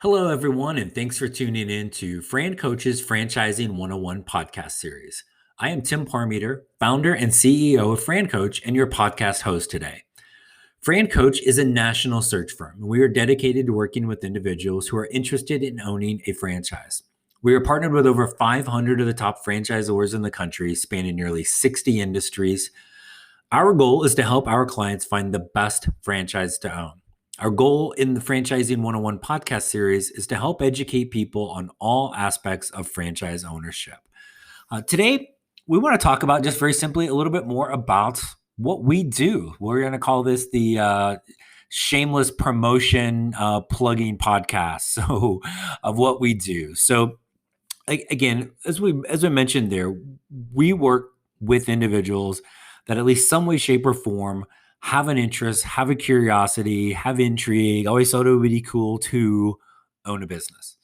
Hello, everyone, and thanks for tuning in to FranCoach's Franchising 101 podcast series. I am Tim Parmeter, founder and CEO of FranCoach, and your podcast host today. FranCoach is a national search firm. We are dedicated to working with individuals who are interested in owning a franchise. We are partnered with over 500 of the top franchisors in the country, spanning nearly 60 industries. Our goal is to help our clients find the best franchise to own. Our goal in the Franchising 101 podcast series is to help educate people on all aspects of franchise ownership. Today, we want to talk about just very simply a little bit more about what we do. We're going to call this the shameless promotion plugging podcast. So, of what we do. So, again, as we mentioned there, we work with individuals that at least some way, shape, or form have an interest, have a curiosity, have intrigue, always thought it would be cool to own a business.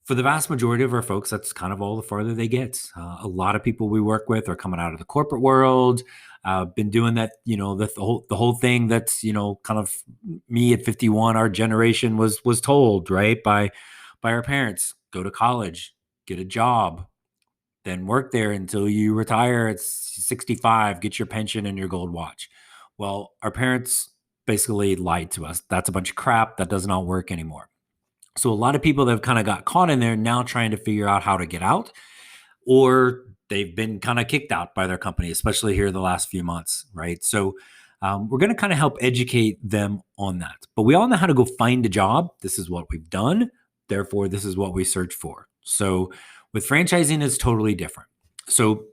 For the vast majority of our folks, that's kind of all the farther they get. A lot of people we work with are coming out of the corporate world, been doing that, the whole thing that's, kind of me at 51, our generation was told, right, by our parents, go to college, get a job, then work there until you retire at 65, get your pension and your gold watch. Well, our parents basically lied to us. That's a bunch of crap. That does not work anymore. So a lot of people that have kind of got caught in there now trying to figure out how to get out, or they've been kind of kicked out by their company, especially here the last few months, right? So we're going to kind of help educate them on that. But we all know how to go find a job. This is what we've done. Therefore, this is what we search for. So with franchising, it's totally different. So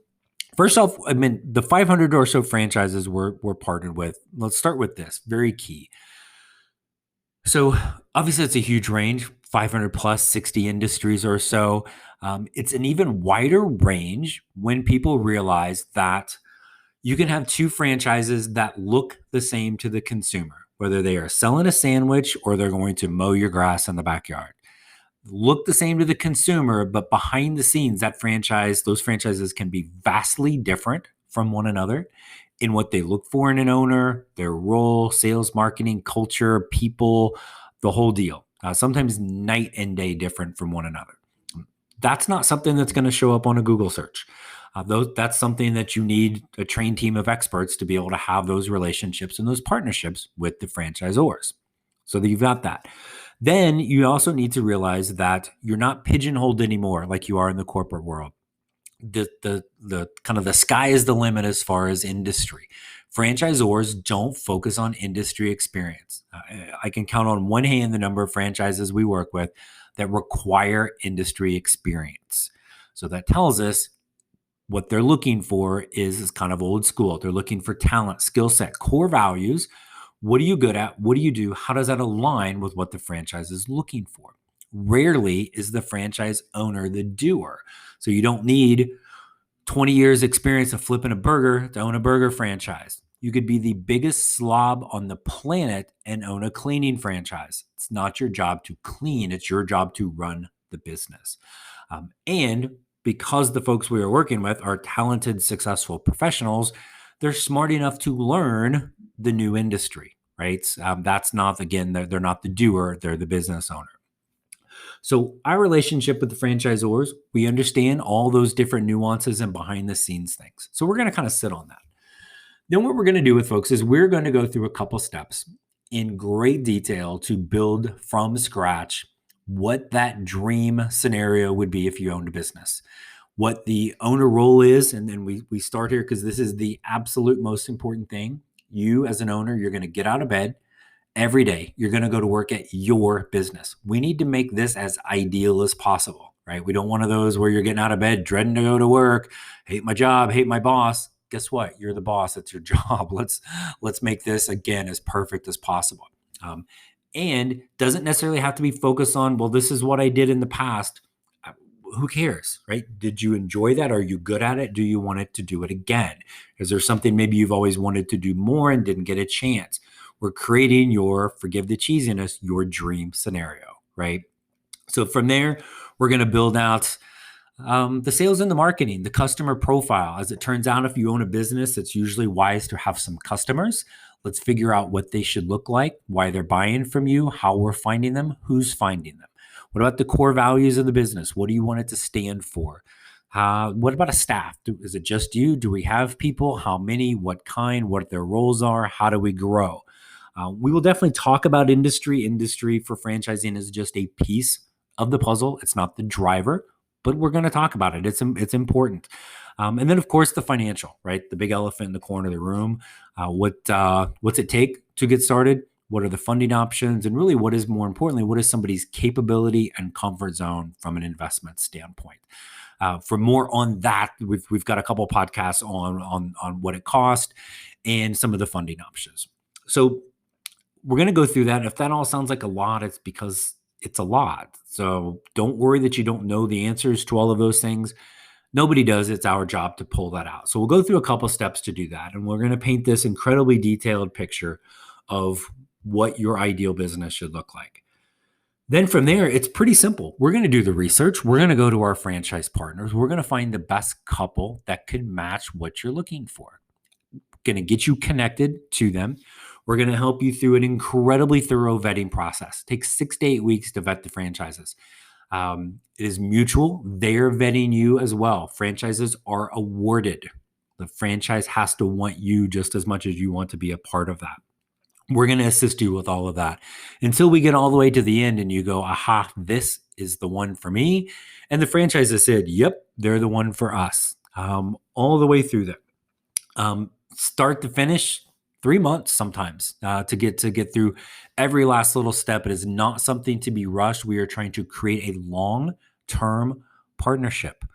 first off, the 500 or so franchises we're partnered with. Let's start with this, very key. So obviously it's a huge range, 500 plus 60 industries or so. It's an even wider range when people realize that you can have two franchises that look the same to the consumer, whether they are selling a sandwich or they're going to mow your grass in the backyard. Look the same to the consumer, but behind the scenes, those franchises can be vastly different from one another in what they look for in an owner, their role, sales, marketing, culture, people, the whole deal. Sometimes night and day different from one another. That's not something that's going to show up on a Google search. That's something that you need a trained team of experts to be able to have those relationships and those partnerships with the franchisors. So that you've got that. Then you also need to realize that you're not pigeonholed anymore like you are in the corporate world. The kind of the sky is the limit as far as industry. Franchisors don't focus on industry experience. I can count on one hand the number of franchises we work with that require industry experience. So that tells us what they're looking for is kind of old school. They're looking for talent, skill set, core values. What are you good at? What do you do? How does that align with what the franchise is looking for? Rarely is the franchise owner the doer. So you don't need 20 years experience of flipping a burger to own a burger franchise. You could be the biggest slob on the planet and own a cleaning franchise. It's not your job to clean. It's your job to run the business. And because the folks we are working with are talented, successful professionals, they're smart enough to learn the new industry, right? That's not, again, they're not the doer, they're the business owner. So our relationship with the franchisors, we understand all those different nuances and behind the scenes things. So we're going to kind of sit on that. Then what we're going to do with folks is we're going to go through a couple steps in great detail to build from scratch what that dream scenario would be if you owned a business, what the owner role is. And then we start here because this is the absolute most important thing. You as an owner, you're going to get out of bed every day. You're going to go to work at your business. We need to make this as ideal as possible, right? We don't want one of those where you're getting out of bed, dreading to go to work, hate my job, hate my boss. Guess what? You're the boss. It's your job. Let's make this, again, as perfect as possible. And doesn't necessarily have to be focused on, well, this is what I did in the past. Who cares, right? Did you enjoy that? Are you good at it? Do you want it to do it again? Is there something maybe you've always wanted to do more and didn't get a chance? We're creating your, forgive the cheesiness, your dream scenario, right? So from there, we're going to build out the sales and the marketing, the customer profile. As it turns out, if you own a business, it's usually wise to have some customers. Let's figure out what they should look like, why they're buying from you, how we're finding them, who's finding them. What about the core values of the business? What do you want it to stand for? What about a staff? Is it just you? Do we have people? How many? What kind? What their roles are? How do we grow? We will definitely talk about industry. Industry for franchising is just a piece of the puzzle. It's not the driver, but we're going to talk about it. It's important. And then, of course, the financial, right? The big elephant in the corner of the room. What's it take to get started? What are the funding options? And really, what is more importantly, what is somebody's capability and comfort zone from an investment standpoint? For more on that, we've got a couple of podcasts on what it costs and some of the funding options. So we're going to go through that. If that all sounds like a lot, it's because it's a lot. So don't worry that you don't know the answers to all of those things. Nobody does. It's our job to pull that out. So we'll go through a couple steps to do that. And we're going to paint this incredibly detailed picture of what your ideal business should look like. Then from there, it's pretty simple. We're going to do the research. We're going to go to our franchise partners. We're going to find the best couple that could match what you're looking for. Going to get you connected to them. We're going to help you through an incredibly thorough vetting process. It takes 6 to 8 weeks to vet the franchises. It is mutual. They're vetting you as well. Franchises are awarded. The franchise has to want you just as much as you want to be a part of that. We're going to assist you with all of that until we get all the way to the end and you go, aha, this is the one for me. And the franchise has said, yep, they're the one for us. All the way through that. Start to finish, 3 months sometimes to get through every last little step. It is not something to be rushed. We are trying to create a long-term partnership.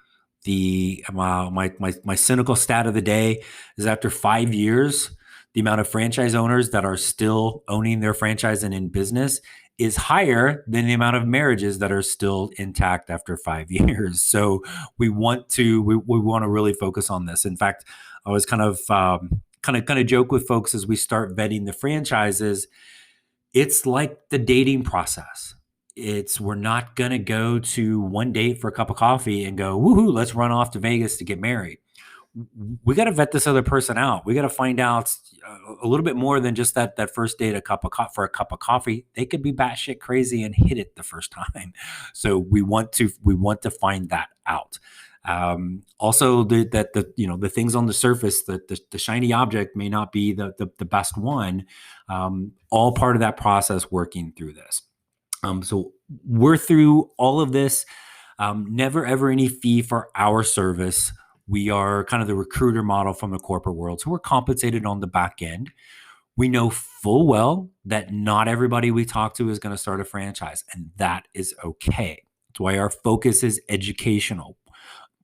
My cynical stat of the day is after 5 years, the amount of franchise owners that are still owning their franchise and in business is higher than the amount of marriages that are still intact after 5 years. So we want to really focus on this. In fact, I was kind of joke with folks as we start vetting the franchises. It's like the dating process. We're not going to go to one date for a cup of coffee and go, woohoo, let's run off to Vegas to get married. We got to vet this other person out. We got to find out a little bit more than just that first date for a cup of coffee. They could be batshit crazy and hit it the first time. So we want to find that out. Also, the things on the surface, the shiny object may not be the best one. All part of that process working through this. So we're through all of this. Never ever any fee for our service. We are kind of the recruiter model from the corporate world. So we're compensated on the back end. We know full well that not everybody we talk to is going to start a franchise, and that is okay. That's why our focus is educational.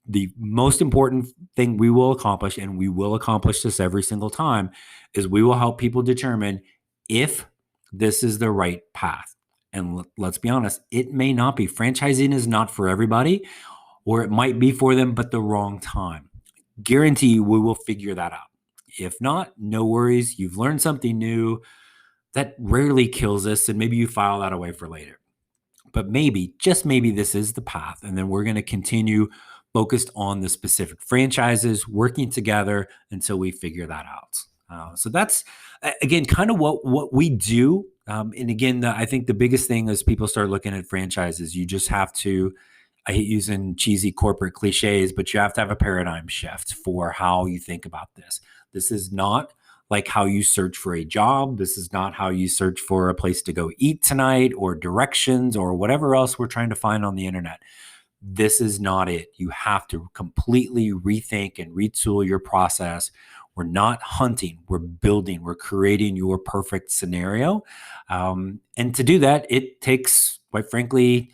The most important thing we will accomplish, and we will accomplish this every single time, is we will help people determine if this is the right path. And let's be honest, it may not be. Franchising is not for everybody, or it might be for them, but the wrong time. Guarantee you we will figure that out. If not, no worries. You've learned something new. That rarely kills us, and maybe you file that away for later. But maybe, just maybe, this is the path. And then we're going to continue focused on the specific franchises, working together until we figure that out. So that's, again, kind of what we do. And again, I think the biggest thing as people start looking at franchises, you just have to, I hate using cheesy corporate cliches, but you have to have a paradigm shift for how you think about this. This is not like how you search for a job. This is not how you search for a place to go eat tonight or directions or whatever else we're trying to find on the internet. This is not it. You have to completely rethink and retool your process. We're not hunting, we're building, we're creating your perfect scenario. And to do that, it takes, quite frankly,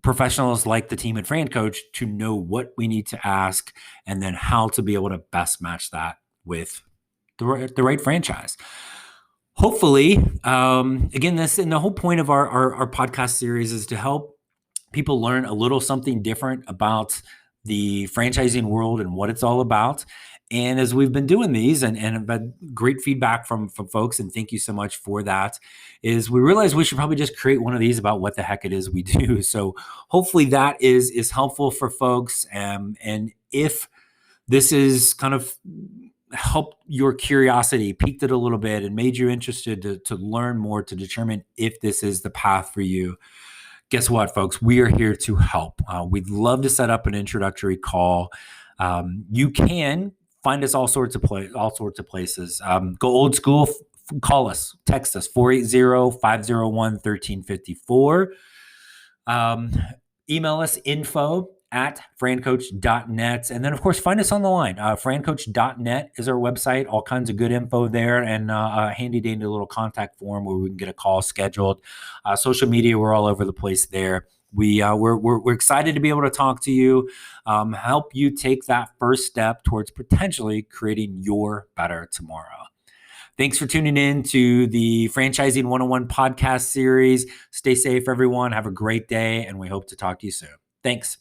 professionals like the team at FranCoach to know what we need to ask and then how to be able to best match that with the right franchise. Hopefully, again, the whole point of our podcast series is to help people learn a little something different about the franchising world and what it's all about. And as we've been doing these and have had great feedback from folks, and thank you so much for that, is we realized we should probably just create one of these about what the heck it is we do. So hopefully that is helpful for folks. And if this is kind of helped your curiosity, piqued it a little bit, and made you interested to learn more, to determine if this is the path for you, Guess what, folks? We are here to help. We'd love to set up an introductory call. You can find us all sorts of places. Go old school. Call us, text us 480-501-1354. Email us info@francoach.net. And then, of course, find us on the line. FranCoach.net is our website. All kinds of good info there, and a handy dandy little contact form where we can get a call scheduled. Social media, we're all over the place there. We're excited to be able to talk to you, help you take that first step towards potentially creating your better tomorrow. Thanks for tuning in to the Franchising 101 podcast series. Stay safe, everyone. Have a great day, and we hope to talk to you soon. Thanks.